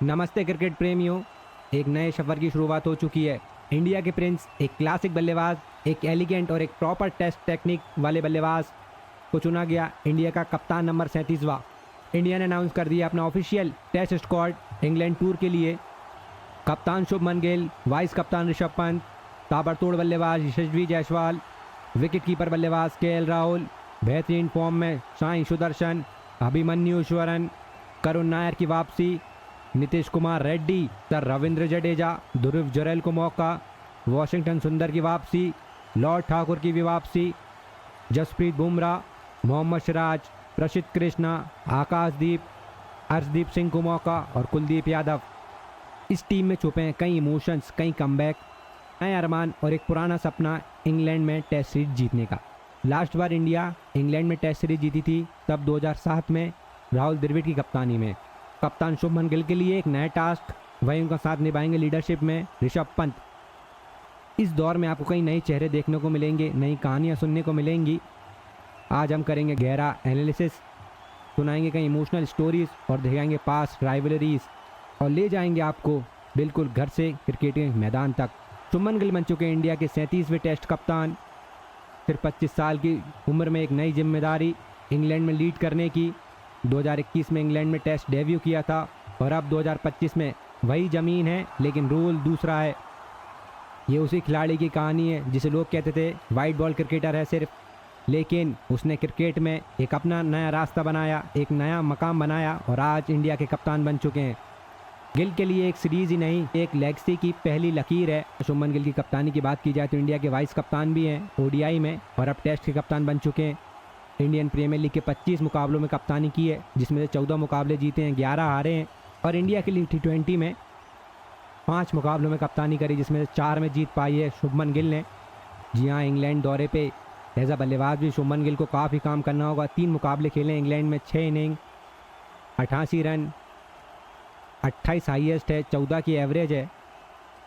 नमस्ते क्रिकेट प्रेमियों। एक नए सफर की शुरुआत हो चुकी है। इंडिया के प्रिंस, एक क्लासिक बल्लेबाज, एक एलिगेंट और एक प्रॉपर टेस्ट टेक्निक वाले बल्लेबाज को चुना गया इंडिया का कप्तान नंबर 37वां। इंडिया ने अनाउंस कर दिया अपना official test squad England tour के लिए। कप्तान शुभमन गिल, वाइस कप्तान ऋषभ पंत, ताबड़तोड़ बल्लेबाज यशस्वी जायसवाल, विकेट कीपर बल्लेबाज केएल राहुल, बेहतरीन फॉर्म में साई सुदर्शन, अभिमन्यु ईश्वरन, करुण नायर की वापसी, नीतीश कुमार रेड्डी, सर रविंद्र जडेजा, ध्रुव जुरैल को मौका, वॉशिंगटन सुंदर की वापसी, लॉर्ड ठाकुर की भी वापसी, जसप्रीत बुमराह, मोहम्मद सिराज, प्रसिद्ध कृष्णा, आकाशदीप, अर्शदीप सिंह को मौका और कुलदीप यादव। इस टीम में छुपे हैं कई इमोशंस, कई कमबैक, नए अरमान और एक पुराना सपना इंग्लैंड में टेस्ट सीरीज जीतने का। लास्ट बार इंडिया इंग्लैंड में टेस्ट सीरीज जीती थी तब 2007 में राहुल द्रविड़ की कप्तानी में। कप्तान शुभमन गिल के लिए एक नया टास्क, वहीं उनका साथ निभाएंगे लीडरशिप में ऋषभ पंत। इस दौर में आपको कई नए चेहरे देखने को मिलेंगे, नई कहानियां सुनने को मिलेंगी। आज हम करेंगे गहरा एनालिसिस, सुनाएंगे कई इमोशनल स्टोरीज और दिखाएंगे पास्ट राइवलरीज और ले जाएंगे आपको बिल्कुल घर से क्रिकेट के मैदान तक। शुभमन गिल बन चुके इंडिया के 37वें टेस्ट कप्तान। सिर्फ 25 साल की उम्र में एक नई जिम्मेदारी इंग्लैंड में लीड करने की। 2021 में इंग्लैंड में टेस्ट डेब्यू किया था और अब 2025 में वही ज़मीन है लेकिन रूल दूसरा है। ये उसी खिलाड़ी की कहानी है जिसे लोग कहते थे वाइट बॉल क्रिकेटर है सिर्फ, लेकिन उसने क्रिकेट में एक अपना नया रास्ता बनाया, एक नया मकाम बनाया और आज इंडिया के कप्तान बन चुके हैं। गिल के लिए एक सीरीज ही नहीं, एक लेगसी की पहली लकीर है। शुभमन गिल की कप्तानी की बात की जाए तो इंडिया के वाइस कप्तान भी हैं ओडीआई में और अब टेस्ट के कप्तान बन चुके हैं। इंडियन प्रीमियर लीग के 25 मुकाबलों में कप्तानी की है, जिसमें से 14 मुकाबले जीते हैं, 11 हारे हैं। और इंडिया के लिए T20 में 5 मुकाबलों में कप्तानी करी, जिसमें से 4 में जीत पाई है शुभमन गिल ने। जी हाँ, इंग्लैंड दौरे पे एज अ बल्लेबाज भी शुभमन गिल को काफ़ी काम करना होगा। 3 मुकाबले खेले इंग्लैंड में, 6 इनिंग, 88 रन, 28 हाईएस्ट है, 14 की एवरेज है।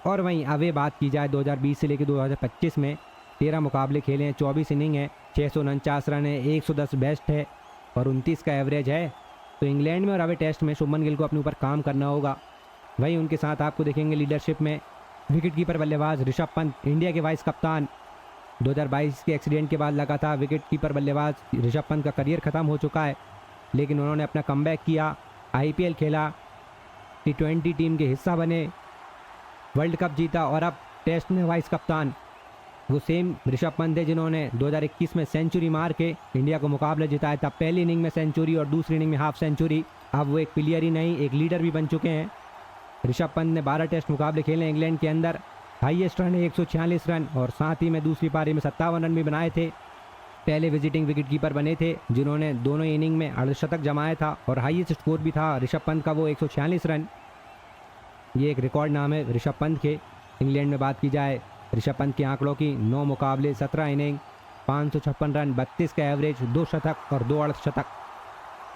और वहीं अवे बात की जाए 2020 से लेकर 2025 में 13 मुकाबले खेले हैं, 24 इनिंग है, 649 रन है, 110 बेस्ट है और 29 का एवरेज है। तो इंग्लैंड में और अवे टेस्ट में शुभमन गिल को अपने ऊपर काम करना होगा। वहीं उनके साथ आपको देखेंगे लीडरशिप में विकेट कीपर बल्लेबाज ऋषभ पंत, इंडिया के वाइस कप्तान। 2022 के एक्सीडेंट के बाद लगातार विकेट कीपर बल्लेबाज ऋषभ पंत का करियर ख़त्म हो चुका है, लेकिन उन्होंने अपना कमबैक किया, IPL खेला, T20 टीम के हिस्सा बने, वर्ल्ड कप जीता और अब टेस्ट में वाइस कप्तान। वो सेम ऋषभ पंत है जिन्होंने 2021 में सेंचुरी मार के इंडिया को मुकाबला जिताया था। पहली इनिंग में सेंचुरी और दूसरी इनिंग में हाफ सेंचुरी। अब वो एक प्लेयर ही नहीं, एक लीडर भी बन चुके हैं। ऋषभ पंत ने 12 टेस्ट मुकाबले खेले इंग्लैंड के अंदर, हाईएस्ट रन है 146 रन और साथ ही में दूसरी पारी में 57 रन भी बनाए थे। पहले विजिटिंग विकेट कीपर बने थे जिन्होंने दोनों इनिंग में अर्धशतक जमाया था और हाईएस्ट स्कोर भी था ऋषभ पंत का, वो 146 रन। ये एक रिकॉर्ड नाम है ऋषभ पंत के। इंग्लैंड में बात की जाए ऋषभ पंत के आंकड़ों की, 9 मुकाबले, 17 इनिंग, 556 रन, 32 का एवरेज, 2 शतक और 2 अर्धशतक।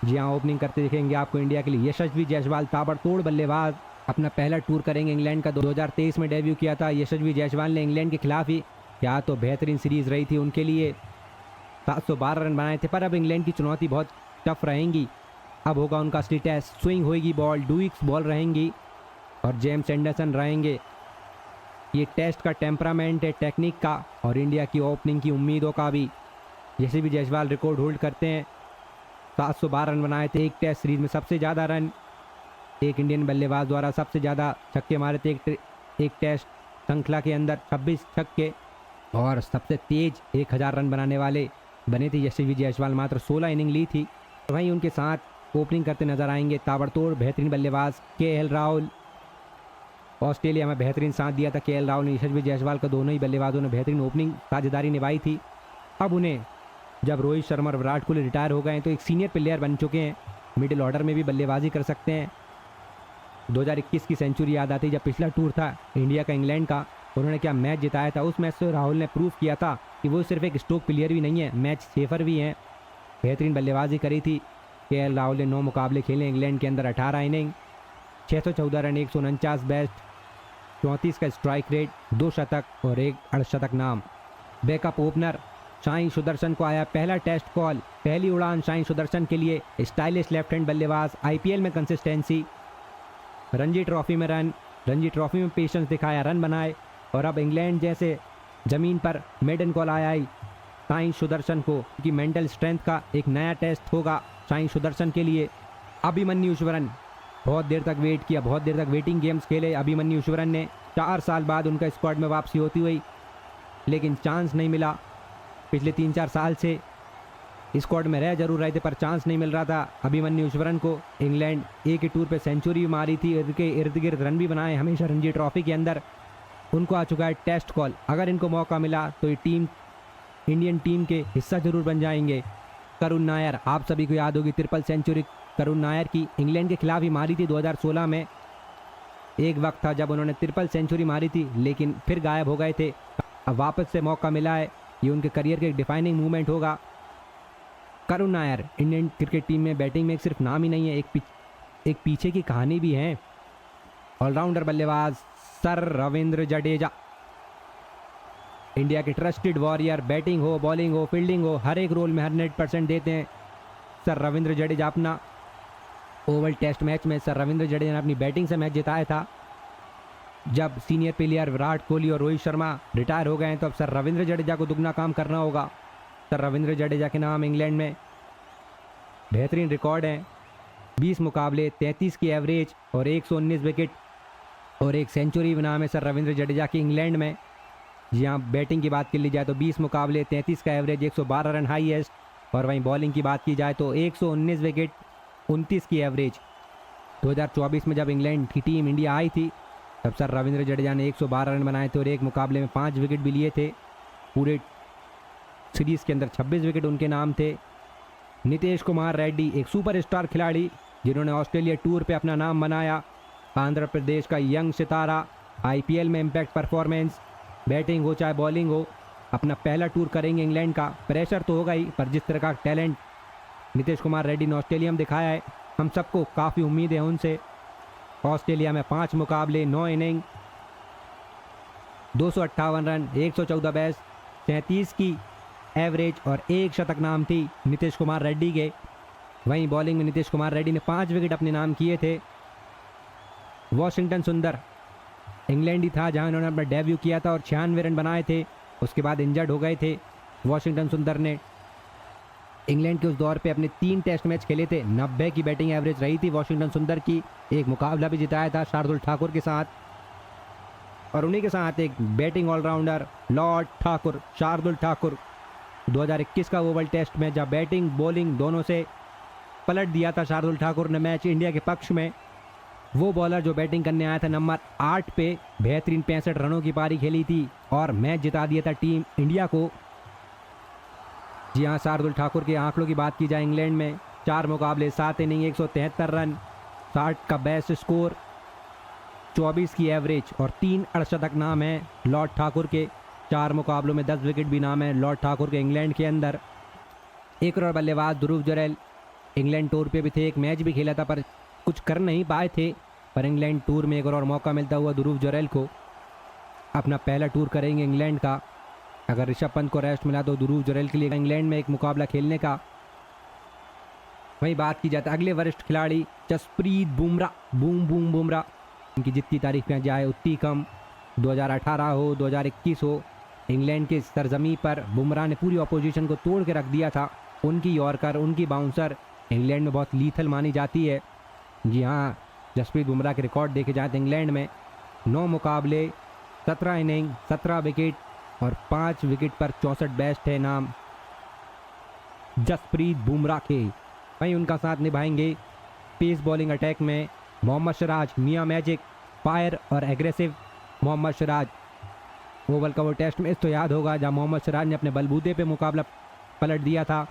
जी हाँ, ओपनिंग करते दिखेंगे आपको इंडिया के लिए यशस्वी जायसवाल, ताबड़तोड़ बल्लेबाज। अपना पहला टूर करेंगे इंग्लैंड का, 2023 में डेब्यू किया था यशस्वी जायसवाल ने इंग्लैंड के खिलाफ ही। क्या तो बेहतरीन सीरीज रही थी उनके लिए, 712 रन बनाए थे। पर अब इंग्लैंड की चुनौती बहुत टफ रहेंगी। अब होगा उनका असली टेस्ट, स्विंग होएगी बॉल, डुइक्स बॉल रहेंगी और जेम्स एंडरसन रहेंगे। ये टेस्ट का टेम्परामेंट है, टेक्निक का और इंडिया की ओपनिंग की उम्मीदों का भी। जैसे भी जायसवाल रिकॉर्ड होल्ड करते हैं, 712 रन बनाए थे एक टेस्ट सीरीज में, सबसे ज़्यादा रन एक इंडियन बल्लेबाज द्वारा, सबसे ज़्यादा छक्के मारे थे एक टेस्ट श्रृंखला के अंदर, 26 छक्के। और सबसे तेज 1000 रन बनाने वाले बने थे यशस्वी जायसवाल, मात्र 16 इनिंग ली थी। वहीं उनके साथ ओपनिंग करते नजर आएंगे ताबड़तोड़ बेहतरीन बल्लेबाज केएल राहुल। ऑस्ट्रेलिया में बेहतरीन साथ दिया था केएल राहुल ने, यशस्वी जायसवाल का, दोनों ही बल्लेबाजों ने बेहतरीन ओपनिंग साझेदारी निभाई थी। अब उन्हें जब रोहित शर्मा और विराट कोहली रिटायर हो गए तो एक सीनियर प्लेयर बन चुके हैं, मिडिल ऑर्डर में भी बल्लेबाजी कर सकते हैं। 2021 की सेंचुरी याद आती है जब पिछला टूर था इंडिया का इंग्लैंड का, उन्होंने क्या मैच जिताया था। उस मैच से राहुल ने प्रूव किया था कि वो सिर्फ एक स्ट्रोक प्लेयर भी नहीं है, मैच सेफर भी हैं। बेहतरीन बल्लेबाजी करी थी केएल राहुल ने, 9 मुकाबले खेले इंग्लैंड के अंदर, 18 इनिंग, 614 रन, 149 बेस्ट, 34 का स्ट्राइक रेट, 2 शतक और 1 अर्धशतक नाम। बैकअप ओपनर साई सुदर्शन को आया पहला टेस्ट कॉल, पहली उड़ान साई सुदर्शन के लिए। स्टाइलिश लेफ्ट हैंड बल्लेबाज, IPL में कंसिस्टेंसी, रणजी ट्रॉफी में रन, रणजी ट्रॉफी में पेशेंस दिखाया, रन बनाए। और अब इंग्लैंड जैसे ज़मीन पर मेडन कॉल आया है साई सुदर्शन को कि मेंटल स्ट्रेंथ का एक नया टेस्ट होगा साई सुदर्शन के लिए। अभिमन्यु ईश्वरन, बहुत देर तक वेट किया, बहुत देर तक वेटिंग गेम्स खेले अभिमन्यु ईश्वरन ने। 4 साल बाद उनका स्क्वाड में वापसी होती हुई, लेकिन चांस नहीं मिला। पिछले 3-4 साल से स्क्वाड में रह जरूर रहे थे पर चांस नहीं मिल रहा था अभिमन्यु ईश्वरन को। इंग्लैंड एक ही टूर पे सेंचुरी मारी थी, इनके इर्द गिर्द रन भी बनाए हमेशा रणजी ट्रॉफी के अंदर। उनको आ चुका है टेस्ट कॉल, अगर इनको मौका मिला तो ये टीम इंडियन टीम के हिस्सा जरूर बन जाएंगे। करुण नायर, आप सभी को याद होगी ट्रिपल सेंचुरी करुण नायर की इंग्लैंड के खिलाफ ही मारी थी 2016 में। एक वक्त था जब उन्होंने ट्रिपल सेंचुरी मारी थी लेकिन फिर गायब हो गए थे। अब वापस से मौका मिला है, ये उनके करियर के एक डिफाइनिंग मूवमेंट होगा। Karun Nair Indian cricket team में बैटिंग में सिर्फ नाम ही नहीं है, एक पीछे की कहानी भी है। ऑलराउंडर बल्लेबाज सर रविंद्र जडेजा, इंडिया के ट्रस्टेड वॉरियर, बैटिंग हो, बॉलिंग हो, फील्डिंग हो, हर एक रोल में 100% देते हैं सर रविंद्र जडेजा। अपना ओवल टेस्ट मैच में सर रविंद्र जडेजा ने अपनी बैटिंग से मैच जिताया था। जब सीनियर प्लेयर विराट कोहली और रोहित शर्मा रिटायर हो गए हैं तो अब सर रविंद्र जडेजा को दुगना काम करना होगा। सर रविंद्र जडेजा के नाम इंग्लैंड में बेहतरीन रिकॉर्ड है, 20 मुकाबले, 33 की एवरेज और 119 विकेट और एक सेंचुरी नाम है सर रविंद्र जडेजा की इंग्लैंड में। जी हाँ, बैटिंग की बात कर ली जाए तो 20 मुकाबले, 33 का एवरेज, 112 रन हाईएस्ट। और वहीं बॉलिंग की बात की जाए तो 119 विकेट, 29 की एवरेज। 2024 में जब इंग्लैंड की टीम इंडिया आई थी तब सर रविंद्र जडेजा ने 112 रन बनाए थे और एक मुकाबले में 5 विकेट भी लिए थे। पूरे सीरीज़ के अंदर 26 विकेट उनके नाम थे। नितेश कुमार रेड्डी, एक सुपरस्टार खिलाड़ी जिन्होंने ऑस्ट्रेलिया टूर पे अपना नाम बनाया, आंध्र प्रदेश का यंग सितारा, आईपीएल में इम्पैक्ट परफॉर्मेंस, बैटिंग हो चाहे बॉलिंग हो, अपना पहला टूर करेंगे इंग्लैंड का। प्रेशर तो होगा ही पर जिस तरह का टैलेंट नितेश कुमार रेड्डी ने ऑस्ट्रेलिया में दिखाया है, हम सबको काफ़ी उम्मीद है उनसे। ऑस्ट्रेलिया में 5 मुकाबले, 9 इनिंग, 258 रन, 114 बेस्ट, 37 की एवरेज और 1 शतक नाम थी नितेश कुमार रेड्डी के। वहीं बॉलिंग में नितेश कुमार रेड्डी ने 5 विकेट अपने नाम किए थे। वॉशिंगटन सुंदर इंग्लैंड ही था जहां उन्होंने अपना डेब्यू किया था और 96 रन बनाए थे, उसके बाद इंजर्ड हो गए थे। वॉशिंगटन सुंदर ने इंग्लैंड के उस दौर पे अपने 3 टेस्ट मैच खेले थे, 90 की बैटिंग एवरेज रही थी वॉशिंगटन सुंदर की। एक मुकाबला भी जिताया था शार्दुल ठाकुर के साथ, और उन्हीं के साथ एक batting allrounder lord Thakur, Shardul Thakur. 2021 का ओवल टेस्ट में जब बैटिंग बॉलिंग दोनों से पलट दिया था शार्दुल ठाकुर ने मैच इंडिया के पक्ष में। वो बॉलर जो बैटिंग करने आया था नंबर 8 पे, बेहतरीन 65 रनों की पारी खेली थी और मैच जिता दिया था टीम इंडिया को। जी हाँ, शार्दुल ठाकुर के आंकड़ों की बात की जाए इंग्लैंड में 4 मुकाबले, 7 इनिंग, 173 रन, 60 का बेस्ट स्कोर, 24 की एवरेज और 3 अर्धशतक नाम है लॉर्ड ठाकुर के। 4 मुकाबलों में 10 विकेट भी नाम है लॉर्ड ठाकुर के इंग्लैंड के अंदर। एक और बल्लेबाज ध्रुव जुरैल, इंग्लैंड टूर पे भी थे, एक मैच भी खेला था पर कुछ कर नहीं पाए थे, पर इंग्लैंड टूर में एक और मौका मिलता हुआ ध्रुव जुरैल को। अपना पहला टूर करेंगे इंग्लैंड का। अगर ऋषभ पंत को रेस्ट मिला तो ध्रुव जुरैल के लिए इंग्लैंड में एक मुकाबला खेलने का। वही बात की जाती है अगले वरिष्ठ खिलाड़ी जसप्रीत बुमराह, बूम बूम बुमराह, इनकी जितनी तारीफ किया जाए उतनी कम। 2018 हो, 2021 हो, इंग्लैंड के सरजमी पर बुमराह ने पूरी अपोजिशन को तोड़ के रख दिया था। उनकी यॉर्कर, उनकी बाउंसर इंग्लैंड में बहुत लीथल मानी जाती है। जी हाँ, जसप्रीत बुमराह के रिकॉर्ड देखे जाए तो इंग्लैंड में 9 मुकाबले, 17 इनिंग, 17 विकेट और 5 विकेट पर 64 बेस्ट है नाम जसप्रीत बुमराह के। वहीं उनका साथ निभाएंगे पेस बॉलिंग अटैक में मोहम्मद सिराज, मियां मैजिक, फायर और एग्रेसिव मोहम्मद सिराज। ओवल का वो टेस्ट मैच तो याद होगा जहां मोहम्मद सिराज ने अपने बलबूते पे मुकाबला पलट दिया था।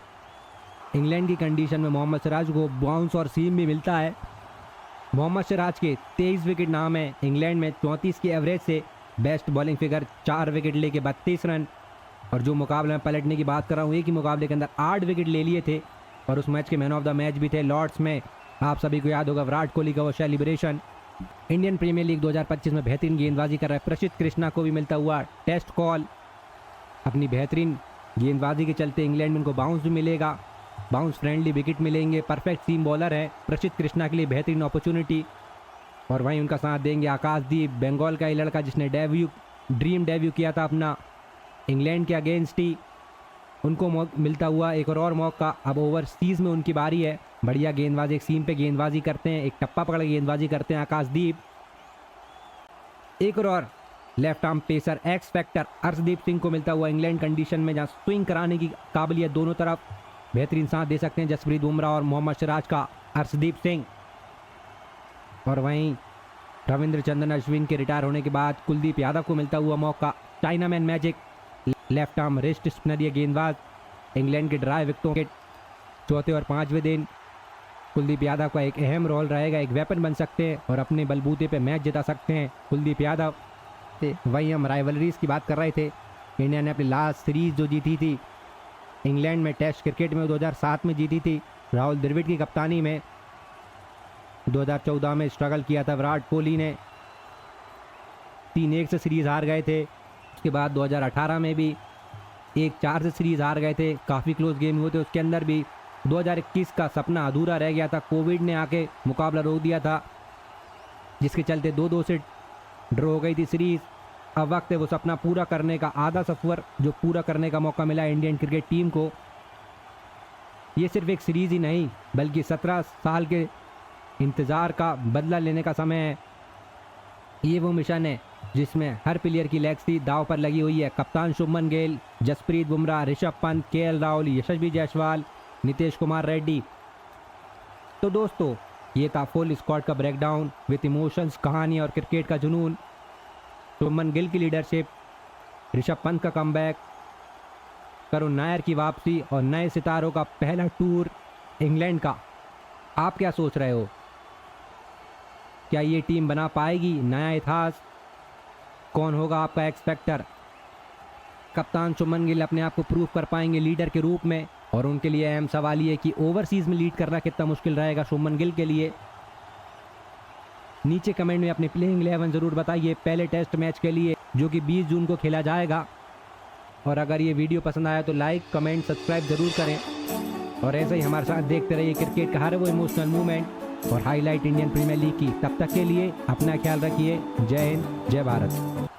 इंग्लैंड की कंडीशन में मोहम्मद सिराज को बाउंस और सीम भी मिलता है। मोहम्मद सिराज के 23 विकेट नाम है इंग्लैंड में, 34 की एवरेज से बेस्ट बॉलिंग फिगर, 4 विकेट लेके 32 रन। और जो मुकाबले में पलटने की बात कर रहा हूँ, एक ही मुकाबले के अंदर 8 विकेट ले लिए थे और उस मैच के मैन ऑफ द मैच भी थे लॉर्ड्स में। आप सभी को याद होगा विराट कोहली का वो सेलिब्रेशन। इंडियन प्रीमियर लीग 2025 में बेहतरीन गेंदबाजी कर रहा है प्रसिद्ध कृष्णा को भी मिलता हुआ टेस्ट कॉल। अपनी बेहतरीन गेंदबाजी के चलते इंग्लैंड में उनको बाउंस भी मिलेगा, बाउंस फ्रेंडली विकेट मिलेंगे। परफेक्ट सीम बॉलर है प्रसिद्ध कृष्णा के लिए, बेहतरीन अपॉर्चुनिटी। और वहीं उनका साथ देंगे आकाशदीप, बंगाल का ये लड़का जिसने ड्रीम डेब्यू किया था अपना इंग्लैंड के अगेंस्ट ही। उनको मिलता हुआ एक और मौका। अब ओवरसीज में उनकी बारी है। बढ़िया गेंदबाजी, एक सीम पे गेंदबाजी करते हैं, एक टप्पा पकड़ के गेंदबाजी करते हैं आकाशदीप। एक और left arm pacer x factor Arshdeep Singh को मिलता हुआ इंग्लैंड कंडीशन में, जहां स्विंग कराने की काबिलियत दोनों तरफ बेहतरीन साथ दे सकते हैं जसप्रीत बुमराह और मोहम्मद सिराज का अर्शदीप सिंह। और वहीं रविंद्रचंद्रन अश्विन के रिटायर होने के बाद कुलदीप यादव को मिलता हुआ मौका। Chinaman magic left arm wrist spinner ये गेंदबाज इंग्लैंड के ड्राई विकेटों के चौथे और पांचवें दिन कुलदीप यादव का एक अहम रोल रहेगा, एक वेपन बन सकते हैं और अपने बलबूते पे मैच जिता सकते हैं कुलदीप यादव। वहीं हम राइवलरीज की बात कर रहे थे। इंडिया ने अपनी लास्ट सीरीज जो जीती थी इंग्लैंड में टेस्ट क्रिकेट में 2007 में जीती थी राहुल द्रविड़ की कप्तानी में। 2014 में स्ट्रगल किया था विराट कोहली ने, 3-1 से सीरीज हार गए थे। उसके बाद 2018 में भी 1-4 से सीरीज हार गए थे, काफ़ी क्लोज गेम हुए थे उसके अंदर भी। 2021 का सपना अधूरा रह गया था, कोविड ने आके मुकाबला रोक दिया था जिसके चलते 2-2 से ड्रॉ हो गई थी सीरीज। अब वक्त है वो सपना पूरा करने का, आधा सफर जो पूरा करने का मौका मिला इंडियन क्रिकेट टीम को। ये सिर्फ एक सीरीज ही नहीं बल्कि 17 साल के इंतज़ार का बदला लेने का समय है। ये वो मिशन है जिसमें हर प्लेयर की लेगसी दाव पर लगी हुई है। कप्तान शुभमन गिल, जसप्रीत बुमराह, ऋषभ पंत, केएल राहुल, यशस्वी जायसवाल, नीतीश कुमार रेड्डी। तो दोस्तों ये था फुल स्क्वाड का ब्रेकडाउन विद इमोशंस, कहानी और क्रिकेट का जुनून। शुभमन गिल की लीडरशिप, ऋषभ पंत का कमबैक, करुण नायर की वापसी और नए सितारों का पहला टूर इंग्लैंड का। आप क्या सोच रहे हो? क्या ये टीम बना पाएगी नया इतिहास? कौन होगा आपका एक्स फैक्टर? कप्तान शुभमन गिल अपने आप को प्रूव कर पाएंगे लीडर के रूप में? और उनके लिए अहम सवाल ये कि ओवरसीज में लीड करना कितना मुश्किल रहेगा शुभमन गिल के लिए। नीचे कमेंट में अपने प्लेइंग 11 जरूर बताइए पहले टेस्ट मैच के लिए जो कि 20 जून को खेला जाएगा। और अगर ये वीडियो पसंद आया तो लाइक, कमेंट, सब्सक्राइब जरूर करें और ऐसे ही हमारे साथ देखते रहिए क्रिकेट का हर वो इमोशनल मूवमेंट और हाईलाइट इंडियन प्रीमियर लीग की। तब तक के लिए अपना ख्याल रखिए। जय हिंद, जय भारत।